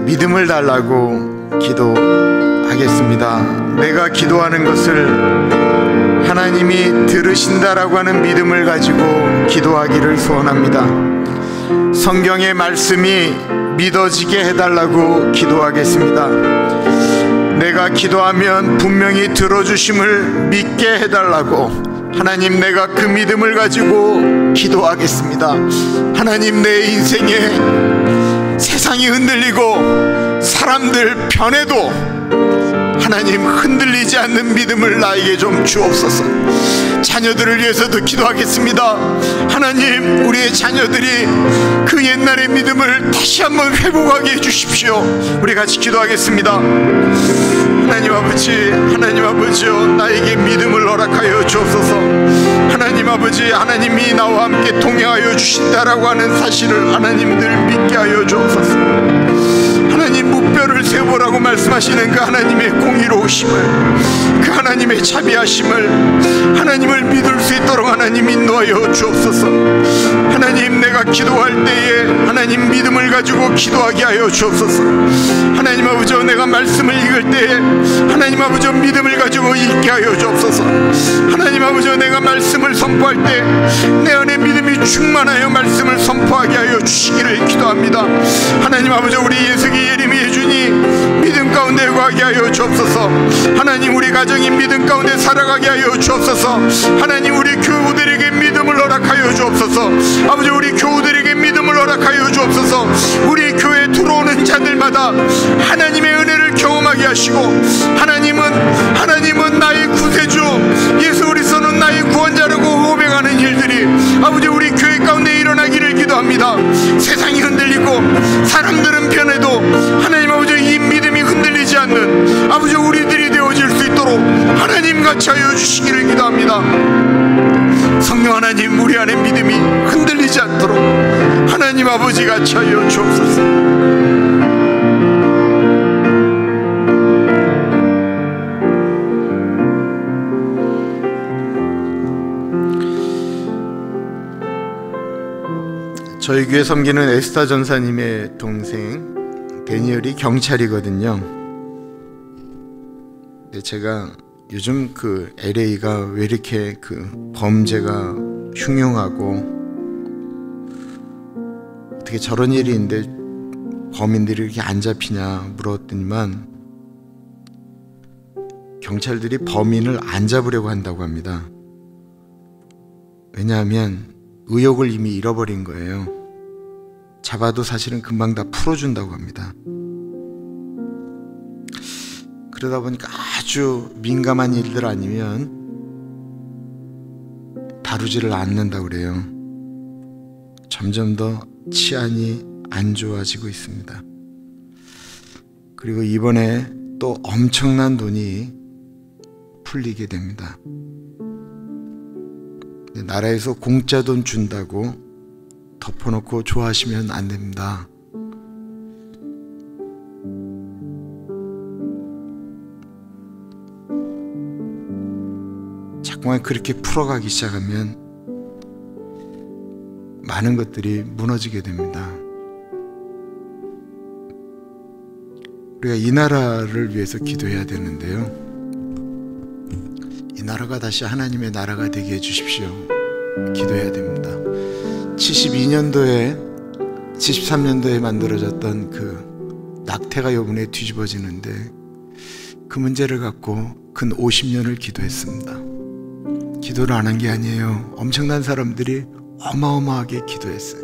믿음을 달라고 기도하겠습니다. 내가 기도하는 것을 하나님이 들으신다라고 하는 믿음을 가지고 기도하기를 소원합니다. 성경의 말씀이 믿어지게 해달라고 기도하겠습니다. 내가 기도하면 분명히 들어주심을 믿게 해달라고 하나님, 내가 그 믿음을 가지고 기도하겠습니다. 하나님, 내 인생에 세상이 흔들리고 사람들 변해도 하나님 흔들리지 않는 믿음을 나에게 좀 주옵소서. 자녀들을 위해서도 기도하겠습니다. 하나님, 우리의 자녀들이 그 옛날의 믿음을 다시 한번 회복하게 해주십시오. 우리 같이 기도하겠습니다. 하나님 아버지요, 나에게 믿음을 허락하여 주옵소서. 하나님 아버지, 하나님이 나와 함께 동행하여 주신다라고 하는 사실을 하나님들 믿게 하여 주옵소서. 하나님, 무뼈를 세워보라고 말씀하시는 그 하나님의 공의로우심을, 그 하나님의 자비하심을, 하나님을 믿을 수 있도록 하나님 인도하여 주옵소서. 하나님, 내가 기도할 때에 하나님 믿음을 가지고 기도하게 하여 주옵소서. 하나님 아버지, 내가 말씀을 읽을 때에 하나님 아버지 믿음을 가지고 읽게 하여 주옵소서. 하나님 아버지, 내가 말씀을 선포할 때 내 안에 믿음이 충만하여 말씀을 선포하게 하여 주시기를 기도합니다. 하나님 아버지, 우리 예석이 예림이 예준이 믿음 가운데 거하게 하여 주옵소서. 하나님, 우리 가정이 믿음 가운데 살아가게 하여 주옵소서. 하나님, 우리 교우들에게 믿음을 허락하여 주옵소서. 아버지, 우리 교우들에게 믿음을 허락하여 주옵소서. 우리 교회에 들어오는 자들마다 하나님의 은혜를 경험하게 하시고, 하나님은 나의 구세주, 예수 그리스도는 나의 구원자라고 고백하는 일들이 아버지 우리 교회 가운데 일어나기를 기도합니다. 세상이 흔들리고 사람들은 변해도 하나님 아버지, 이 믿음이 흔들리지 않는 아버지 우리들이 되어질 수 있도록 하나님 같이 하여 주시기를 기도합니다. 성령 하나님, 우리 안에 믿음이 흔들리지 않도록 하나님 아버지 같이 하여 주옵소서. 저희 교회 섬기는 에스타 전사님의 동생 데니엘이 경찰이거든요. 근데 제가 요즘 그 LA가 왜 이렇게 그 범죄가 흉흉하고 어떻게 저런 일이 있는데 범인들이 이렇게 안 잡히냐 물었더니만 경찰들이 범인을 안 잡으려고 한다고 합니다. 왜냐하면 의욕을 이미 잃어버린 거예요. 잡아도 사실은 금방 다 풀어준다고 합니다. 그러다 보니까 아주 민감한 일들 아니면 다루지를 않는다고 그래요. 점점 더 치안이 안 좋아지고 있습니다. 그리고 이번에 또 엄청난 돈이 풀리게 됩니다. 나라에서 공짜 돈 준다고 덮어놓고 좋아하시면 안 됩니다. 자꾸만 그렇게 풀어가기 시작하면 많은 것들이 무너지게 됩니다. 우리가 이 나라를 위해서 기도해야 되는데요, 이 나라가 다시 하나님의 나라가 되게 해주십시오. 기도해야 됩니다. 73년도에 만들어졌던 그 낙태가 요번에 뒤집어지는데 그 문제를 갖고 근 50년을 기도했습니다. 기도를 안 한 게 아니에요. 엄청난 사람들이 어마어마하게 기도했어요.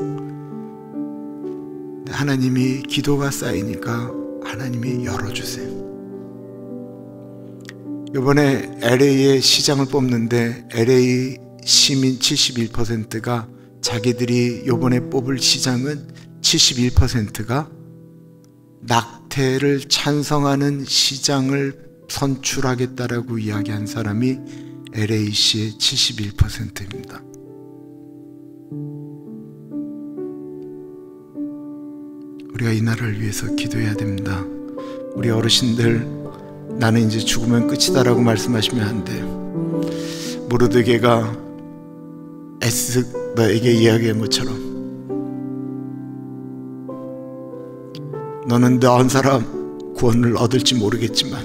하나님이 기도가 쌓이니까 하나님이 열어주세요. 이번에 LA의 시장을 뽑는데 LA 시민 71%가 자기들이 이번에 뽑을 시장은 71%가 낙태를 찬성하는 시장을 선출하겠다라고 이야기한 사람이 LA시의 71%입니다. 우리가 이 나라를 위해서 기도해야 됩니다. 우리 어르신들, 나는 이제 죽으면 끝이다라고 말씀하시면 안 돼요. 모르드게가 에스더에게 이야기한 것처럼 너는 너 한 사람 구원을 얻을지 모르겠지만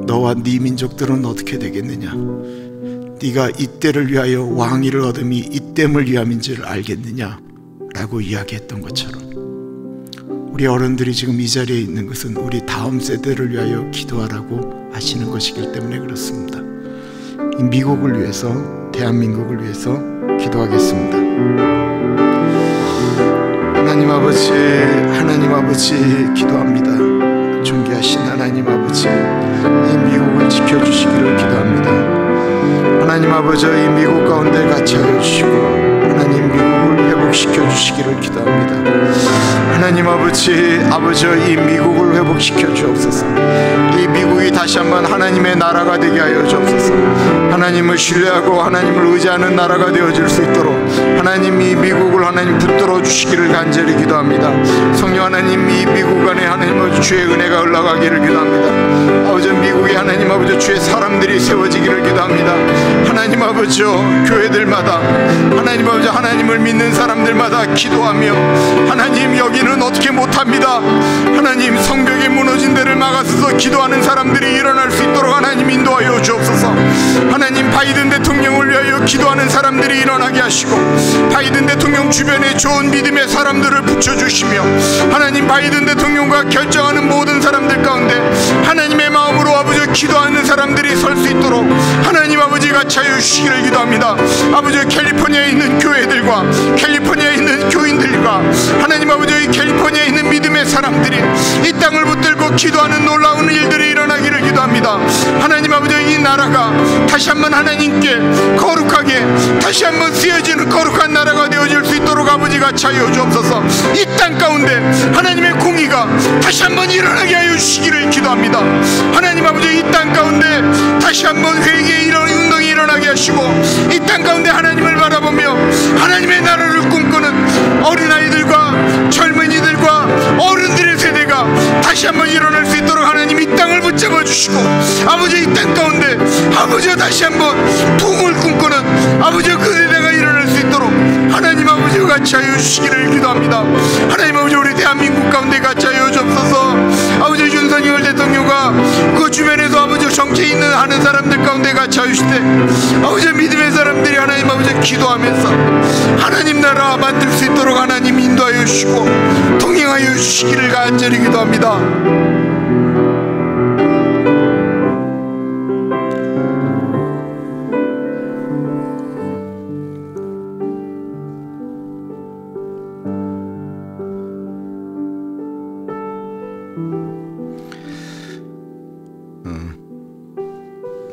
너와 네 민족들은 어떻게 되겠느냐? 네가 이때를 위하여 왕위를 얻음이 이때를 위함인 줄 알겠느냐? 라고 이야기했던 것처럼 우리 어른들이 지금 이 자리에 있는 것은 우리 다음 세대를 위하여 기도하라고 하시는 것이기 때문에 그렇습니다. 이 미국을 위해서, 대한민국을 위해서 기도하겠습니다. 하나님 아버지 기도합니다. 존귀하신 하나님 아버지, 이 미국을 지켜주시기를 기도합니다. 하나님 아버지, 이 미국 가운데 같이 하여 주시고 하나님 미국을 회복시켜 주시기를 기도합니다. 하나님 아버지, 이 미국을 회복시켜 주옵소서. 이 미국이 다시 한번 하나님의 나라가 되게 하여 주옵소서. 하나님을 신뢰하고 하나님을 의지하는 나라가 되어질 수 있도록 하나님 이 미국을 하나님 붙들어 주시기를 간절히 기도합니다. 성령 하나님, 이 미국 안에 하나님 아버지 주의 은혜가 흘러가기를 기도합니다. 아버지, 미국에 하나님 아버지 주의 사람들이 세워지기를 기도합니다. 하나님 아버지, 교회들마다 하나님 아버지 하나님을 믿는 사람들마다 기도하며 하나님 여기는 어떻게 못합니다. 하나님 성벽이 무너진 데를 막아서서 기도하는 사람들이 일어날 수 있도록 하나님 인도하여 주옵소서. 하나님 바이든 대통령을 위하여 기도하는 사람들이 일어나게 하시고 바이든 대통령 주변에 좋은 믿음의 사람들을 붙여주시며 하나님 바이든 대통령과 결정하는 모든 사람들 가운데 하나님의 마음으로 아버지 기도하는 사람들이 설 수 있도록 하나님 아버지 같이 하여 주시기를 기도합니다. 아버지, 캘리포니아에 있는 교회들과 캘리포니아에 있는 교인들과 하나님 아버지 캘리포니아에 있는 믿음의 사람들이 이 땅을 붙들고 기도하는 놀라운 일들이 일어나기를 기도합니다. 하나님 아버지, 이 나라가 다시 한번 하나님께 거룩하게 다시 한번 쓰여지는 거룩한 나라가 되어질 수 있도록 아버지 같이 하여 주옵소서. 이 땅 가운데 하나님의 공의가 다시 한번 일어나게 하여 주시기를 기도합니다. 하나님 아버지, 이 땅 가운데 다시 한번 회개의 이런 운동이 일어나게 하시고 이 땅 가운데 하나님을 바라보며 하나님의 나라를 꿈꾸는 어린아이들과 젊은이들과 어른들의 세대가 다시 한번 일어날 수 있도록 하나님 이 땅을 붙잡아 주시고 아버지, 이 땅 가운데 아버지 다시 한번 부흥을 꿈꾸는 아버지 그 세대가 일어날 수 있도록 하나님 아버지 같이 하여 주시기를 기도합니다. 하나님 아버지, 우리 대한민국 가운데 같이 하여 주옵소서. 아버지, 윤석열 대통령과 그 주변에서 아버지 정치에 있는 하는 사람들 가운데 같이 하여 주시되 아버지 믿음의 사람들이 하나님 아버지 기도하면서 하나님 나라 만들 수 있도록 하나님 인도하여 주시고 동행하여 주시기를 간절히 기도합니다.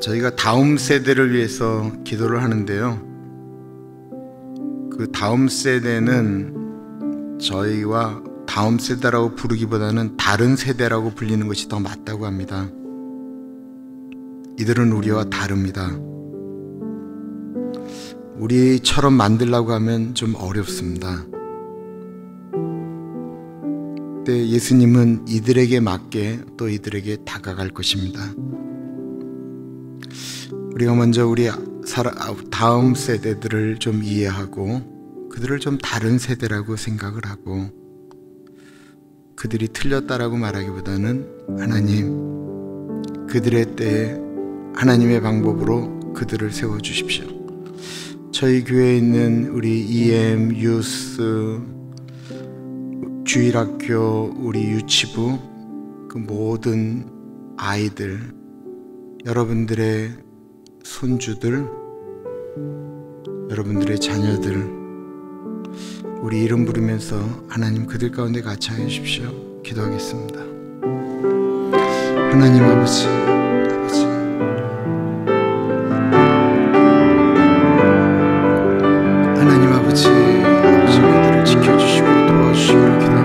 저희가 다음 세대를 위해서 기도를 하는데요, 그 다음 세대는 저희와 다음 세대라고 부르기보다는 다른 세대라고 불리는 것이 더 맞다고 합니다. 이들은 우리와 다릅니다. 우리처럼 만들려고 하면 좀 어렵습니다. 그때 예수님은 이들에게 맞게 또 이들에게 다가갈 것입니다. 우리가 먼저 우리 다음 세대들을 좀 이해하고 그들을 좀 다른 세대라고 생각을 하고 그들이 틀렸다라고 말하기보다는 하나님 그들의 때에 하나님의 방법으로 그들을 세워주십시오. 저희 교회에 있는 우리 EM, 유스, 주일학교, 우리 유치부 그 모든 아이들, 여러분들의 손주들, 여러분들의 자녀들 우리 이름 부르면서 하나님 그들 가운데 같이 하여 주십시오. 기도하겠습니다. 하나님 아버지, 하나님 아버지 그들을 지켜주시고 도와주시기를 기도합니다.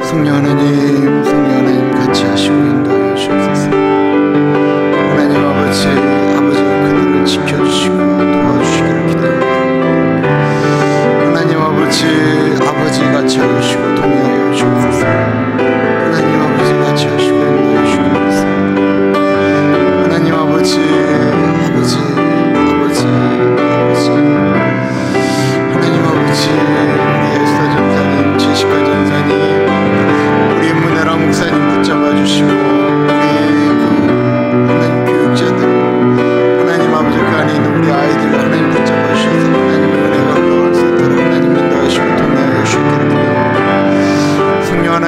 성령 하나님 같이 하시고 인도하여 주옵소서. 하나님 아버지 그들을 지켜주시고 도와주시기를 기도합니다. 하나님 아버지 같이 하시고 동행하여 주옵소서. 하나님 아버지 같이 하시고 인도하여 주옵소서. 하나님 아버지 하나님 아버지 우리 에스더 전사님, 제시카 전사님,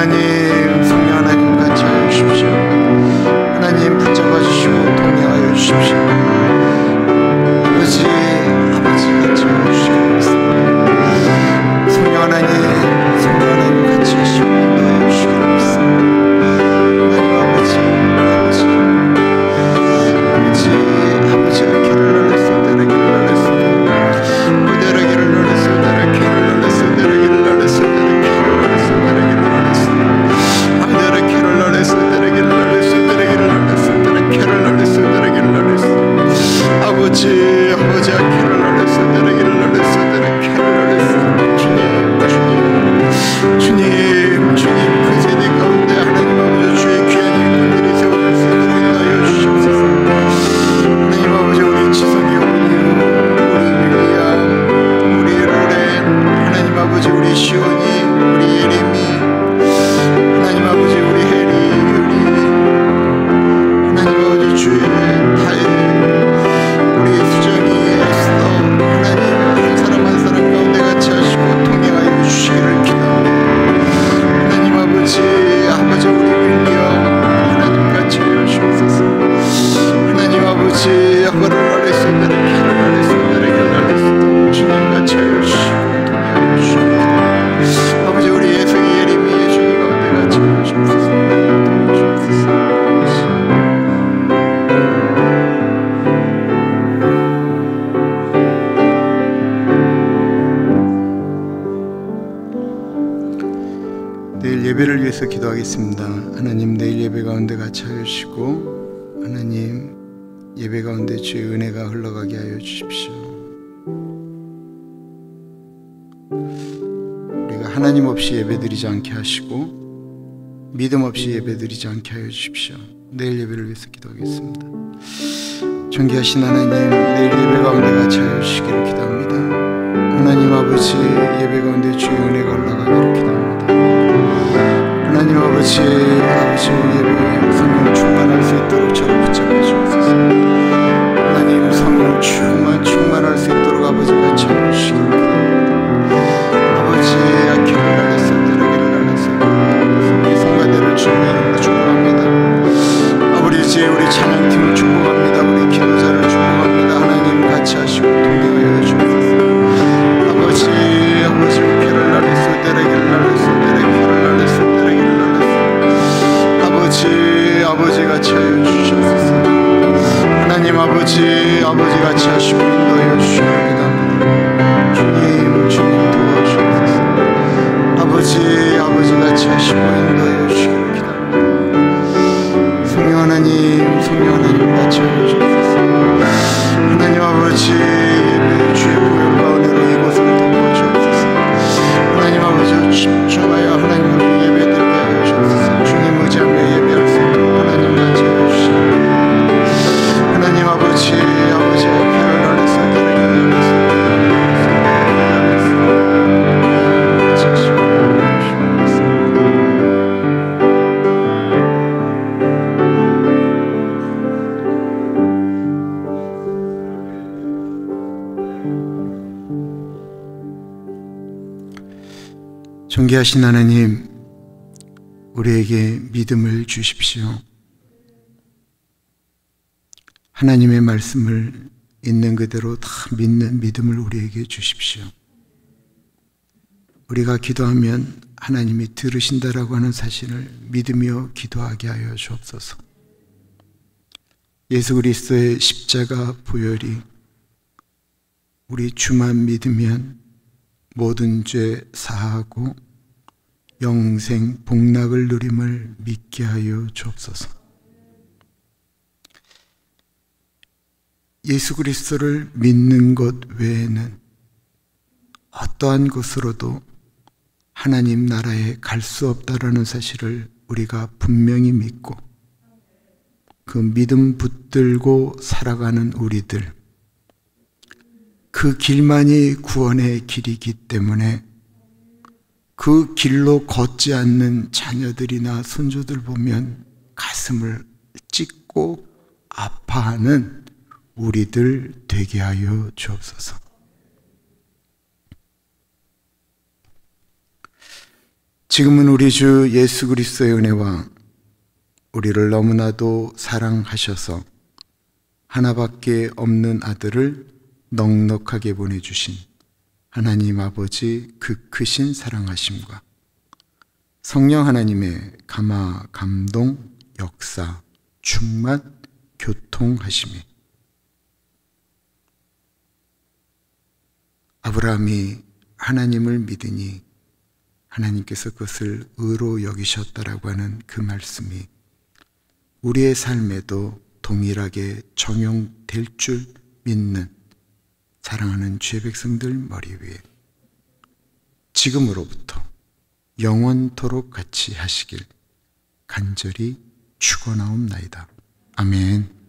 하나님, 성령 하나님 같이 하여 주십시오. 하나님 붙잡아 주시고 동행하여 주십시오. 아버지 같이 하여 주시옵소서. 성령 하나님 같이 하시고 인도하여 주시옵소서. 하나님 아버지가 길을 날렸어, 내가 길을 날렸어, 내가 길을 날렸어, 내가 길을 날렸어, 내가 길을 날렸어, 내가 길을 날렸어, 내가 길을 날렸어, 내가 길을 날렸어, 내가 길을 날렸어, 내가 길을 날렸어, 내가 길을 날렸어, 내가 길을 날렸어. 아버지가 길을 날렸어, 내가 길을 날렸어, 내가 길을 날렸어. 주님 그 세대 가운데 하나님 아버지 주의 귀한 일꾼들이 세워질 수 있도록 인도하여 주시옵소서. 하나님 아버지 우리 지성이 어머니, 우리 윌리엄, 우리 로렌, 하나님 아버지 우리 시온이, 우리 예림이, 하나님 아버지 우리 해리, 유리, 하나님 아버지 주의 타일, 우리 수정이, 에스더, 하나님 한 사람 한 사람 가운데 같이 하시고 동행하여 주시기를 기도합니다. 하나님 아버지 우리 윌리엄 하나님 같이 하여 주옵소서. 하나님 아버지 허를 날렸어, 내가 길을 날렸어, 내가 길을 날렸어. 주님 같이 하여 주시고 동행하여 주옵소서. 아버지 우리 예성이 예림이 예준이 가운데 같이 하여 주옵소서. 내일 예배를 위해서 기도하겠습니다. 하나님 내일 예배 가운데 같이 하여 주시고 하나님 예배 가운데 주의 은혜가 흘러가게 하여 주십시오. 우리가 하나님 없이 예배드리지 않게 하시고 믿음 없이 예배드리지 않게 하여 주십시오. 내일 예배를 위해서 기도하겠습니다. 존귀하신 하나님, 내일 예배 가운데 같이 하여 주시기를 기도합니다. 하나님 아버지 예배 가운데 주의 은혜가 흘러가기를 기도합니다. 하나님 아버지 예배 성령 충만할 수 있도록 저를 붙잡아 주옵소서. 하나님 성령 충만할 수 있도록 아버지 같이 하여 주시기를 기도합니다. 아버지 길을 날렸어, 내가 길을 날렸어. 우리 성가대를 주님의 이름으로 축복합니다. 아버지 우리 찬양팀을 축복합니다. 우리 기도자를 축복합니다. 하나님 같이 하시고 동행하여 주옵소서. 아버지 길을 날렸어, 내가 길을 날렸어, 내가 길을 날렸어, 내가 길을 날렸어. 아버지 같이 하여 주시옵소서. 하나님 아버지 같이 하시고 인도하여 주시기를 기도합니다. 주님 도와주옵소서. 아버지 같이 하시고 인도하여 주시기를 기도합니다. 성령 하나님 같이 하여 주옵소서. 하나님 아버지 예배 주의 보혈 가운데로 이곳을 덮어 주옵소서. 하나님 아버지 집중하여 하나님 아버지 예배드리게 하여 주옵소서. 주님 의지하며 예배할 수 있도록 하나님 같이 하여 주시옵소서. 하나님 아버지 피를 날렸어, 나를 날렸어, 같이 하시고 주옵소서. 존귀하신 하나님, 우리에게 믿음을 주십시오. 하나님의 말씀을 있는 그대로 다 믿는 믿음을 우리에게 주십시오. 우리가 기도하면 하나님이 들으신다라고 하는 사실을 믿으며 기도하게 하여 주옵소서. 예수 그리스도의 십자가 보혈이 우리 주만 믿으면 모든 죄 사하고 영생 복락을 누림을 믿게 하여 주옵소서. 예수 그리스도를 믿는 것 외에는 어떠한 곳으로도 하나님 나라에 갈 수 없다라는 사실을 우리가 분명히 믿고 그 믿음 붙들고 살아가는 우리들, 그 길만이 구원의 길이기 때문에 그 길로 걷지 않는 자녀들이나 손주들 보면 가슴을 찢고 아파하는 우리들 되게 하여 주옵소서. 지금은 우리 주 예수 그리스도의 은혜와 우리를 너무나도 사랑하셔서 하나밖에 없는 아들을 넉넉하게 보내주신 하나님 아버지 그 크신 사랑하심과 성령 하나님의 감화, 감동, 역사, 충만, 교통하심이 아브라함이 하나님을 믿으니 하나님께서 그것을 의로 여기셨다라고 하는 그 말씀이 우리의 삶에도 동일하게 적용될 줄 믿는 사랑하는 주의 백성들 머리 위에 지금으로부터 영원토록 같이 하시길 간절히 축원하옵나이다. 아멘.